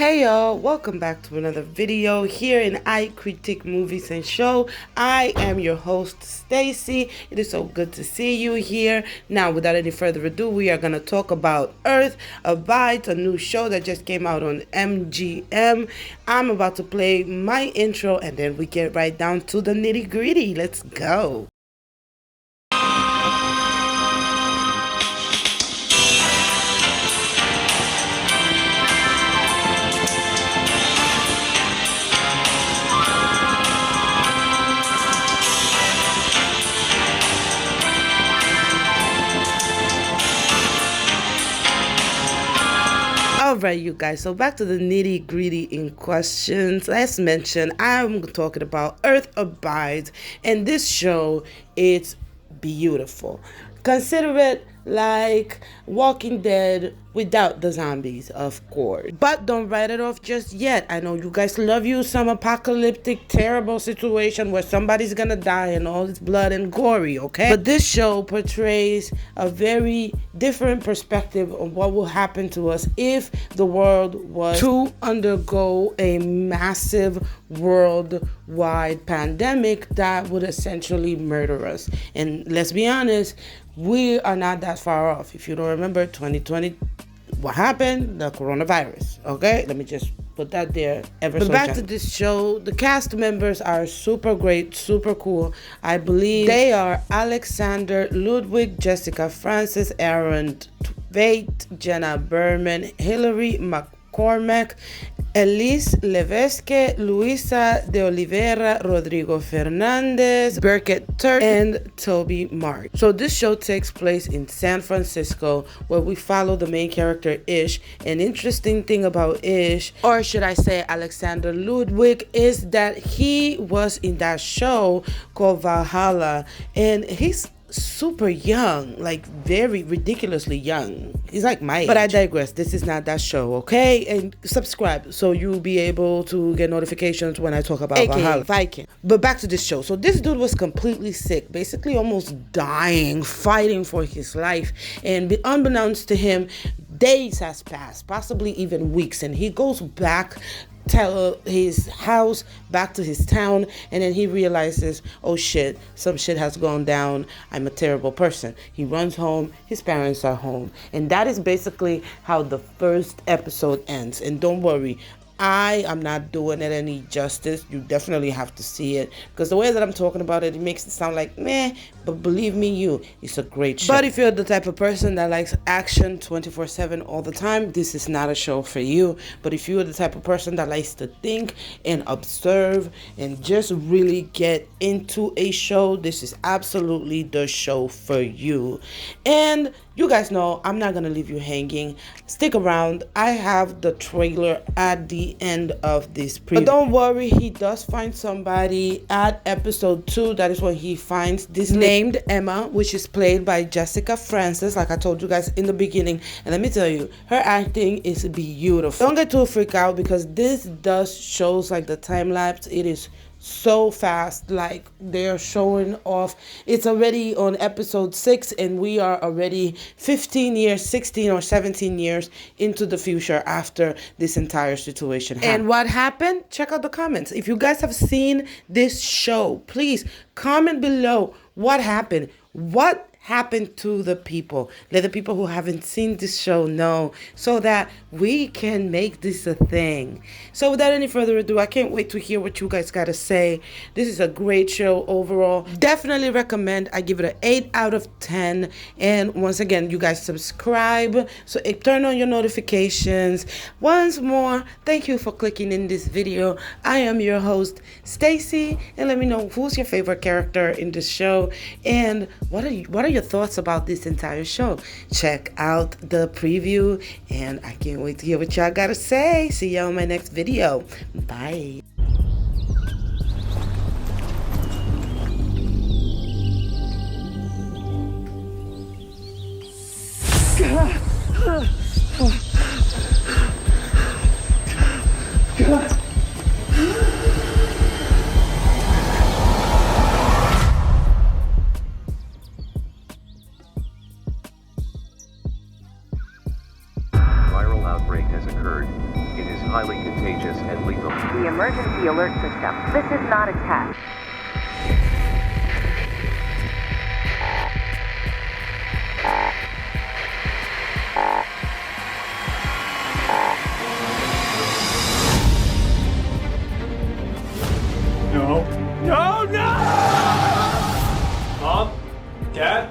Hey y'all, welcome back to another video here in I Critique Movies and Show. I am your host Stacy. It is so good to see you here. Now, without any further ado, we are going to talk about Earth Abides, a new show that just came out on MGM. I'm about to play my intro and then we get right down to the nitty-gritty. Let's go. Alright, you guys, so back to the nitty gritty in questions. As mentioned, I'm talking about Earth Abides, and this show, it's beautiful. Consider it like Walking Dead without the zombies, of course. But don't write it off just yet. I know you guys love you some apocalyptic, terrible situation where somebody's gonna die and all this blood and gory, okay? But this show portrays a very different perspective of what will happen to us if the world was to undergo a massive worldwide pandemic that would essentially murder us. And let's be honest, we are not that far off. If you don't remember 2020, what happened? The coronavirus. Okay, let me just put that there. But back to this show, the cast members are super great, super cool. I believe they are Alexander Ludwig, Jessica Francis, Aaron Tveit, Jenna Berman, Hilary McCormack, Elise Levesque, Luisa de Oliveira, Rodrigo Fernandez, Birgit Turk, and Toby Mark. So this show takes place in San Francisco, where we follow the main character Ish. An interesting thing about Ish, or should I say Alexander Ludwig, is that he was in that show called Valhalla, and he's super young, like very ridiculously young. He's like my age. But I digress. This is not that show, okay? And subscribe so you'll be able to get notifications when I talk about Valhalla. Viking. But back to this show. So this dude was completely sick, basically almost dying, fighting for his life. And unbeknownst to him, days has passed, possibly even weeks, and he goes back to his house, back to his town, and then he realizes, oh shit, some shit has gone down. I'm a terrible person. He runs home, his parents are home, and that is basically how the first episode ends. And don't worry, I am not doing it any justice. You definitely have to see it, because the way that I'm talking about it, it makes it sound like meh, but believe me, it's a great show. But if you're the type of person that likes action 24/7 all the time, this is not a show for you. But if you're the type of person that likes to think and observe and just really get into a show, this is absolutely the show for you. And you guys know I'm not gonna leave you hanging. Stick around. I have the trailer at the end of this preview. But don't worry, he does find somebody at episode 2. That is when he finds this named Emma, which is played by Jessica Francis, like I told you guys in the beginning. And let me tell you, her acting is beautiful. Don't get too freaked out, because this does shows like the time lapse. It is so fast, like they're showing off. It's already on episode 6 and we are already 15 years, 16 or 17 years into the future after this entire situation happened. And what happened? Check out the comments. If you guys have seen this show, please comment below what happened. What happened to the people? Let the people who haven't seen this show know, so that we can make this a thing. So without any further ado, I can't wait to hear what you guys gotta say. This is a great show overall. Definitely recommend. I give it an 8 out of 10. And once again, you guys subscribe, so turn on your notifications. Once more, thank you for clicking in this video. I am your host Stacy, and let me know who's your favorite character in this show, and what are your thoughts about this entire show. Check out the preview, and I can't wait to hear what y'all gotta say. See y'all in my next video. Bye. Viral outbreak has occurred. It is highly contagious and lethal. The emergency alert system. This is not a test. No. No, no! Mom? Dad?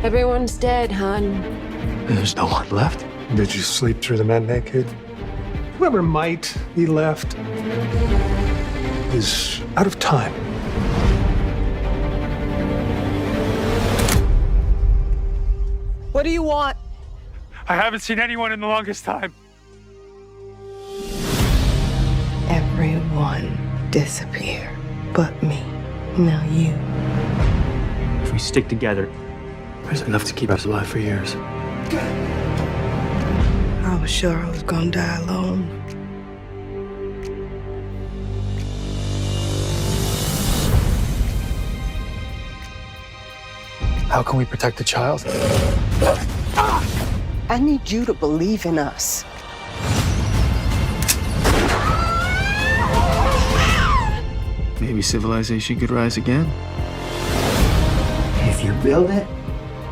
Everyone's dead, hon. There's no one left. Did you sleep through the matinee, kid? Whoever might be left is out of time. What do you want? I haven't seen anyone in the longest time. Everyone disappeared but me. Now you. If we stick together, there's enough to keep us alive for years. I was sure I was gonna die alone. How can we protect the child? I need you to believe in us. Maybe civilization could rise again. If you build it,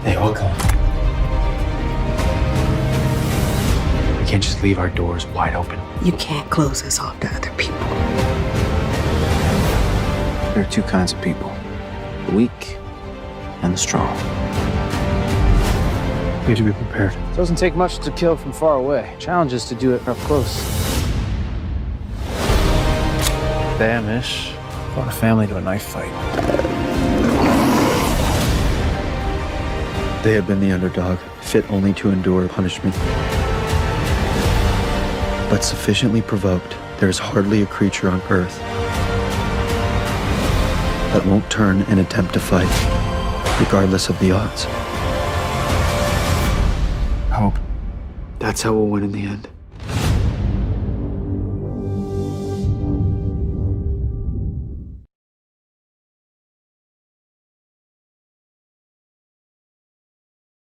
they will come. We can't just leave our doors wide open. You can't close us off to other people. There are two kinds of people, the weak and the strong. We have to be prepared. It doesn't take much to kill from far away. Challenge is to do it up close. The Amish brought a family to a knife fight. They have been the underdog, fit only to endure punishment. But sufficiently provoked, there is hardly a creature on earth that won't turn and attempt to fight, regardless of the odds. Hope. That's how we'll win in the end.